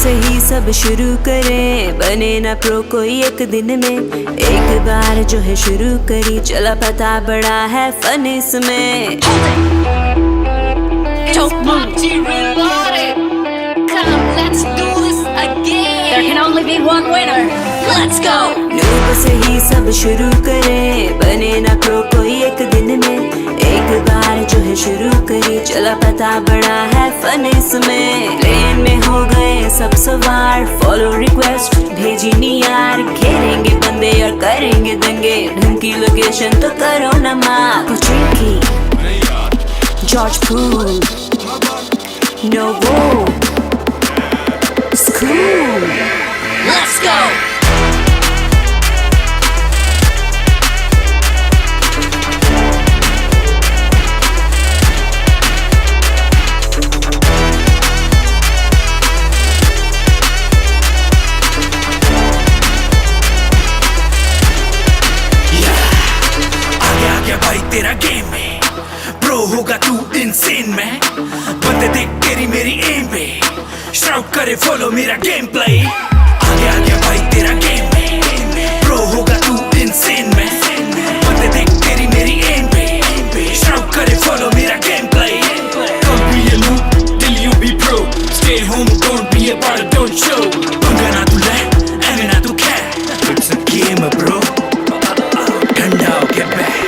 से ही सब शुरू करें, बने ना प्रो कोई एक दिन में। एक बार जो है शुरू करी, चला पता बड़ा है फन इसमें। There can only be one winner. Let's go. Noob से ही सब शुरू करें, बने ना प्रो कोई एक दिन में। एक बार जो है शुरू करी, चला पता बड़ा है फन इसमें। प्लेन में हो गए सब सवार, फॉलो रिक्वेस्ट भेजी नहीं यार। घेरेंगे बंदे और करेंगे दंगे, ढंग की लोकेशन तो करो ना माँ। Tricky George pool novo school. Let's go. भाई तेरा गेम में प्रो होगा तू इंसेन में। बंदे देख तेरी मेरी एम पे, शाउट करे फॉलो मेरा गेम प्ले। आगे आगे भाई तेरा गेम में प्रो होगा तू इंसेन में। बंदे देख तेरी मेरी एम पे, शाउट करे फॉलो मेरा game play. Don't be a noob till you be pro. Stay home, don't be a part, don't show. पंगा ना तू ले, एंगे ना तू खे, it's a game bro. ठंडा होके बैठ।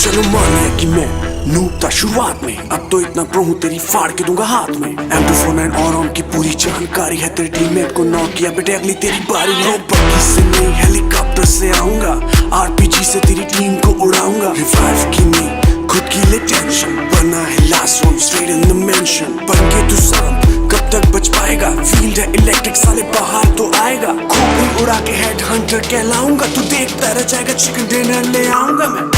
चलो मान लिया कि मैं नूब था शुरुआत में, अब तो इतना प्रो हूँ तेरी फाड़ के दूंगा हाथ में। M249 और ऑन की पूरी जानकारी है, तेरे टीममेट को नॉक किया बेटे अगली तेरी बारी। रोबोट से नहीं हेलीकॉप्टर से आऊंगा, RPG से तेरी टीम को उड़ाऊंगा। रिवाइव की नहीं खुद की ले टेंशन, बना है last one straight in the mention. बन के तू सांप कब तक बच पाएगा, फील्ड है इलेक्ट्रिक साले बाहर तो आएगा। खोपड़ी उड़ा के हेड हंटर कहलाऊंगा, तू देखता रह जाएगा चिकन डिनर ले आऊंगा मैं।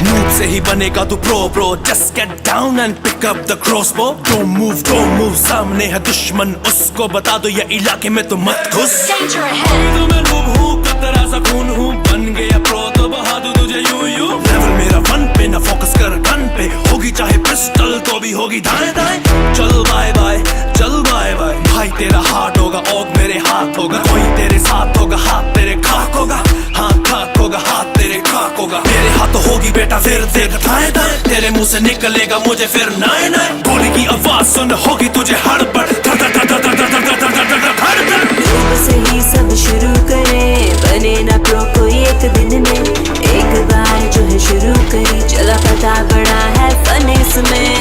Noob से ही बनेगा तू pro bro, just get down and pick up the crossbow. Don't move, सामने है दुश्मन, उसको बता दो ये इलाके में तो मत घुस। Danger ahead. तो मैं noob हूँ, कतरा सा खून हूँ, बन गया प्रो तो बहा दूँ तुझे यूं। लेवल मेरा वन पे ना फोकस कर गन पे, होगी चाहे पिस्टल तो भी होगी दाएं दाएं। चल बाय बाय, चल बाय बाय। भाई तेरा हार्ट होगा, ओग मेरे हाथ होगा। कोई तेरे साथ होगा, हाथ तेरे खाक होगा। हाँ खाक होगा, हाथ तेरे खाक होगा। मेरे हाथ होगी बेटा फिर देख दाएं दाएं, तेरे मुंह से निकलेगा मुझे फिर नाए नाए। गोली की आवाज सुन होगी तुझे हड़बड़, नूब से ही सब शुरू करें, बने ना प्रो कोई एक दिन में। एक बार जो है शुरू करी, चला पता बड़ा है फन इसमें।